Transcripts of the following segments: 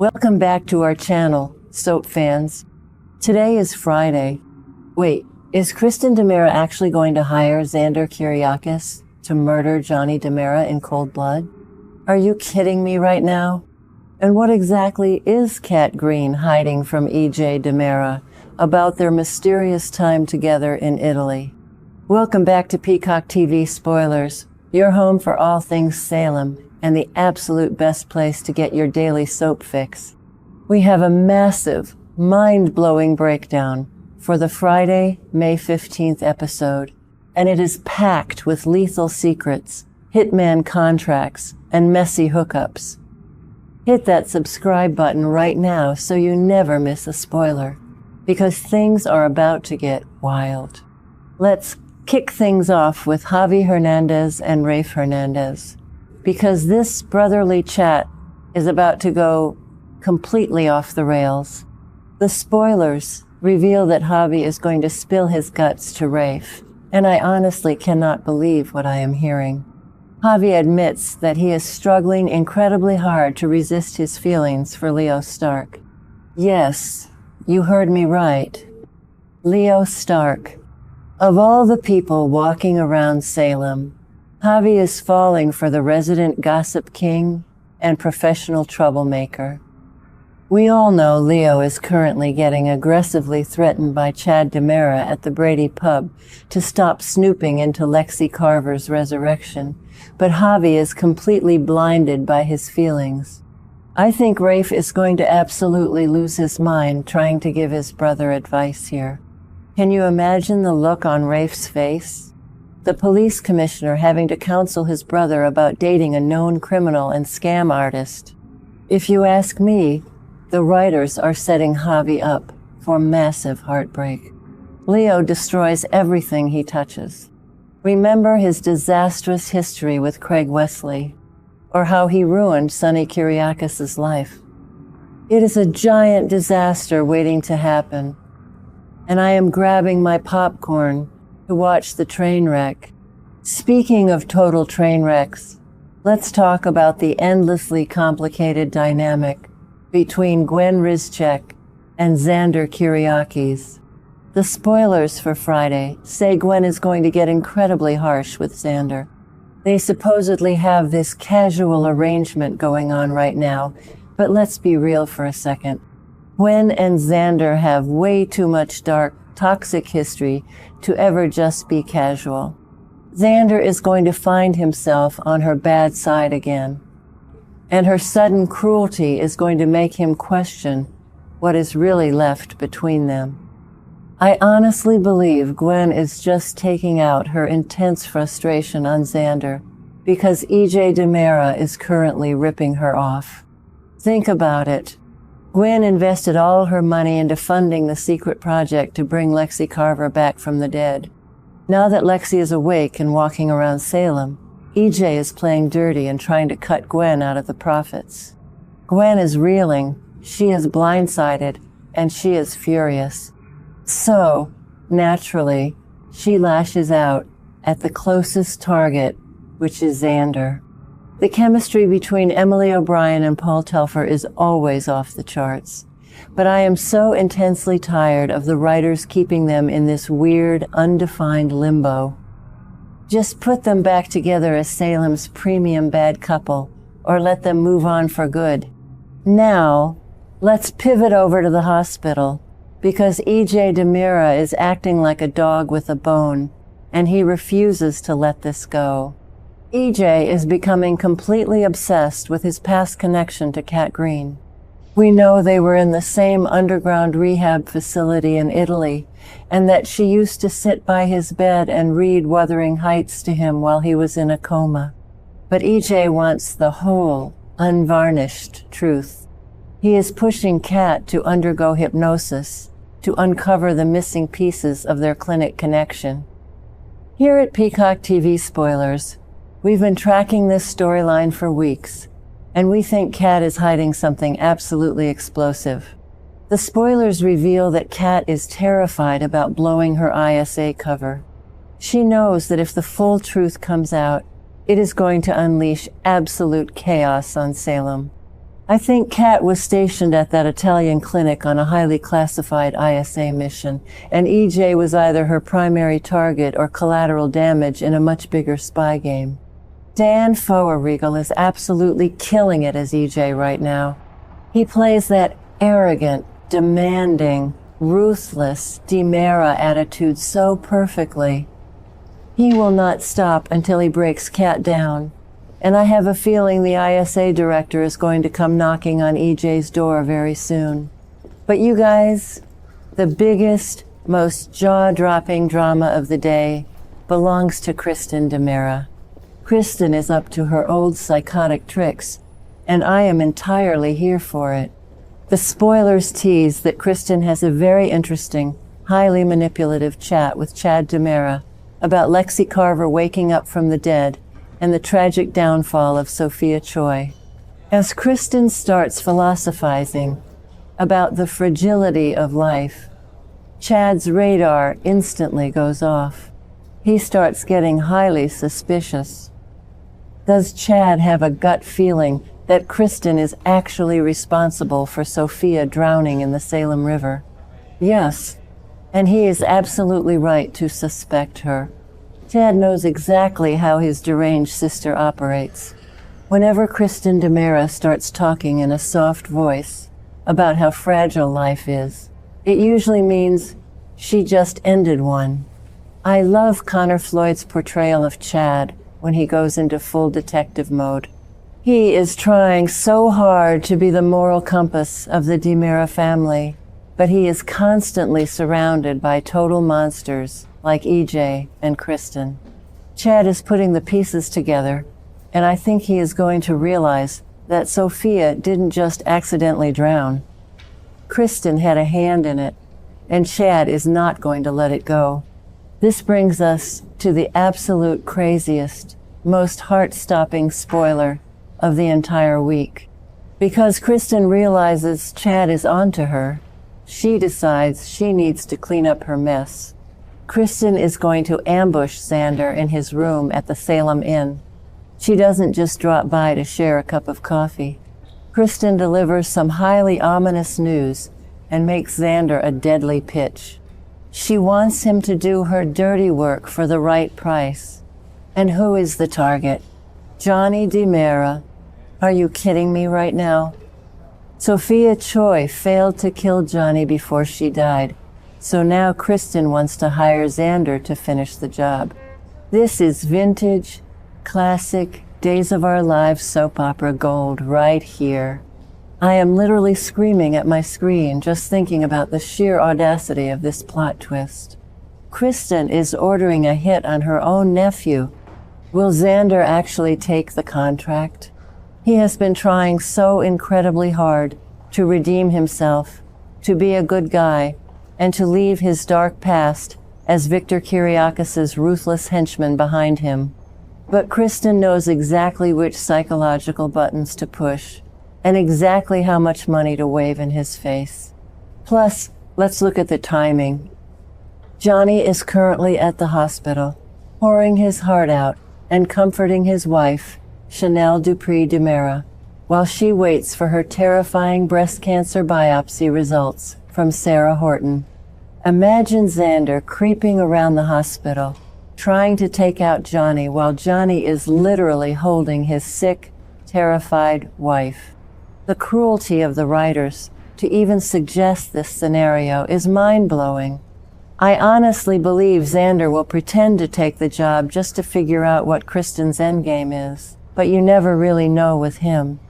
Welcome back to our channel, soap fans. Today is Friday. Wait, is Kristen DiMera actually going to hire Xander Kiriakis to murder Johnny DiMera in cold blood? Are you kidding me right now? And what exactly is Cat Greene hiding from DiMera about their mysterious time together in Italy? Welcome back to Peacock TV Spoilers, your home for all things Salem and the absolute best place to get your daily soap fix. We have a massive, mind-blowing breakdown for the Friday, May 15th episode, and it is packed with lethal secrets, hitman contracts, and messy hookups. Hit that subscribe button right now so you never miss a spoiler, because things are about to get wild. Let's kick things off with Javi Hernandez and Rafe Hernandez, because this brotherly chat is about to go completely off the rails. The spoilers reveal that Javi is going to spill his guts to Rafe, and I honestly cannot believe what I am hearing. Javi admits that he is struggling incredibly hard to resist his feelings for Leo Stark. Yes, you heard me right. Leo Stark. Of all the people walking around Salem, Javi is falling for the resident gossip king and professional troublemaker. We all know Leo is currently getting aggressively threatened by Chad DiMera at the Brady pub to stop snooping into Lexie Carver's resurrection, but Javi is completely blinded by his feelings. I think Rafe is going to absolutely lose his mind trying to give his brother advice here. Can you imagine the look on Rafe's face? The police commissioner having to counsel his brother about dating a known criminal and scam artist. If you ask me, the writers are setting Javi up for massive heartbreak. Leo destroys everything he touches. Remember his disastrous history with Craig Wesley, or how he ruined Sonny Kiriakis' life. It is a giant disaster waiting to happen, and I am grabbing my popcorn to watch the train wreck. Speaking of total train wrecks, let's talk about the endlessly complicated dynamic between Gwen Rizchek and Xander Kiriakis. The spoilers for Friday say Gwen is going to get incredibly harsh with Xander. They supposedly have this casual arrangement going on right now, but let's be real for a second. Gwen and Xander have way too much dark, toxic history to ever just be casual. Xander is going to find himself on her bad side again, and her sudden cruelty is going to make him question what is really left between them. I honestly believe Gwen is just taking out her intense frustration on Xander because DiMera is currently ripping her off. Think about it. Gwen invested all her money into funding the secret project to bring Lexie Carver back from the dead. Now that Lexie is awake and walking around Salem, EJ is playing dirty and trying to cut Gwen out of the profits. Gwen is reeling, she is blindsided, and she is furious. So, naturally, she lashes out at the closest target, which is Xander. The chemistry between Emily O'Brien and Paul Telfer is always off the charts, but I am so intensely tired of the writers keeping them in this weird, undefined limbo. Just put them back together as Salem's premium bad couple, or let them move on for good. Now, let's pivot over to the hospital, because DiMera is acting like a dog with a bone, and he refuses to let this go. EJ is becoming completely obsessed with his past connection to Cat Greene. We know they were in the same underground rehab facility in Italy, and that she used to sit by his bed and read Wuthering Heights to him while he was in a coma. But EJ wants the whole, unvarnished truth. He is pushing Cat to undergo hypnosis to uncover the missing pieces of their clinic connection. Here at Peacock TV Spoilers, we've been tracking this storyline for weeks, and we think Cat is hiding something absolutely explosive. The spoilers reveal that Cat is terrified about blowing her ISA cover. She knows that if the full truth comes out, it is going to unleash absolute chaos on Salem. I think Cat was stationed at that Italian clinic on a highly classified ISA mission, and EJ was either her primary target or collateral damage in a much bigger spy game. Dan Foerriegel is absolutely killing it as EJ right now. He plays that arrogant, demanding, ruthless DiMera attitude so perfectly. He will not stop until he breaks Cat down. And I have a feeling the ISA director is going to come knocking on EJ's door very soon. But you guys, the biggest, most jaw-dropping drama of the day belongs to Kristen DiMera. Kristen is up to her old psychotic tricks, and I am entirely here for it. The spoilers tease that Kristen has a very interesting, highly manipulative chat with Chad DiMera about Lexie Carver waking up from the dead and the tragic downfall of Sophia Choi. As Kristen starts philosophizing about the fragility of life, Chad's radar instantly goes off. He starts getting highly suspicious. Does Chad have a gut feeling that Kristen is actually responsible for Sophia drowning in the Salem River? Yes, and he is absolutely right to suspect her. Chad knows exactly how his deranged sister operates. Whenever Kristen DiMera starts talking in a soft voice about how fragile life is, it usually means she just ended one. I love Connor Floyd's portrayal of Chad when he goes into full detective mode. He is trying so hard to be the moral compass of the DiMera family, but he is constantly surrounded by total monsters like EJ and Kristen. Chad is putting the pieces together, and I think he is going to realize that Sophia didn't just accidentally drown. Kristen had a hand in it, and Chad is not going to let it go. This brings us to the absolute craziest, most heart-stopping spoiler of the entire week. Because Kristen realizes Chad is onto her, she decides she needs to clean up her mess. Kristen is going to ambush Xander in his room at the Salem Inn. She doesn't just drop by to share a cup of coffee. Kristen delivers some highly ominous news and makes Xander a deadly pitch. She wants him to do her dirty work for the right price. And who is the target? Johnny DiMera. Are you kidding me right now? Sophia Choi failed to kill Johnny before she died. So now Kristen wants to hire Xander to finish the job. This is vintage, classic, Days of Our Lives soap opera gold right here. I am literally screaming at my screen just thinking about the sheer audacity of this plot twist. Kristen is ordering a hit on her own nephew. Will Xander actually take the contract? He has been trying so incredibly hard to redeem himself, to be a good guy, and to leave his dark past as Xander Kiriakis' ruthless henchman behind him. But Kristen knows exactly which psychological buttons to push, and exactly how much money to wave in his face. Plus, let's look at the timing. Johnny is currently at the hospital, pouring his heart out and comforting his wife, Chanel Dupree DiMera, while she waits for her terrifying breast cancer biopsy results from Sarah Horton. Imagine Xander creeping around the hospital, trying to take out Johnny while Johnny is literally holding his sick, terrified wife. The cruelty of the writers to even suggest this scenario is mind-blowing. I honestly believe Xander will pretend to take the job just to figure out what Kristen's endgame is, but you never really know with him.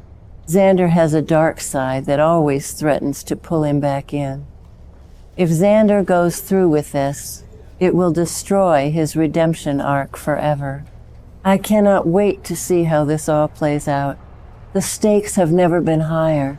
Xander has a dark side that always threatens to pull him back in. If Xander goes through with this, it will destroy his redemption arc forever. I cannot wait to see how this all plays out. The stakes have never been higher.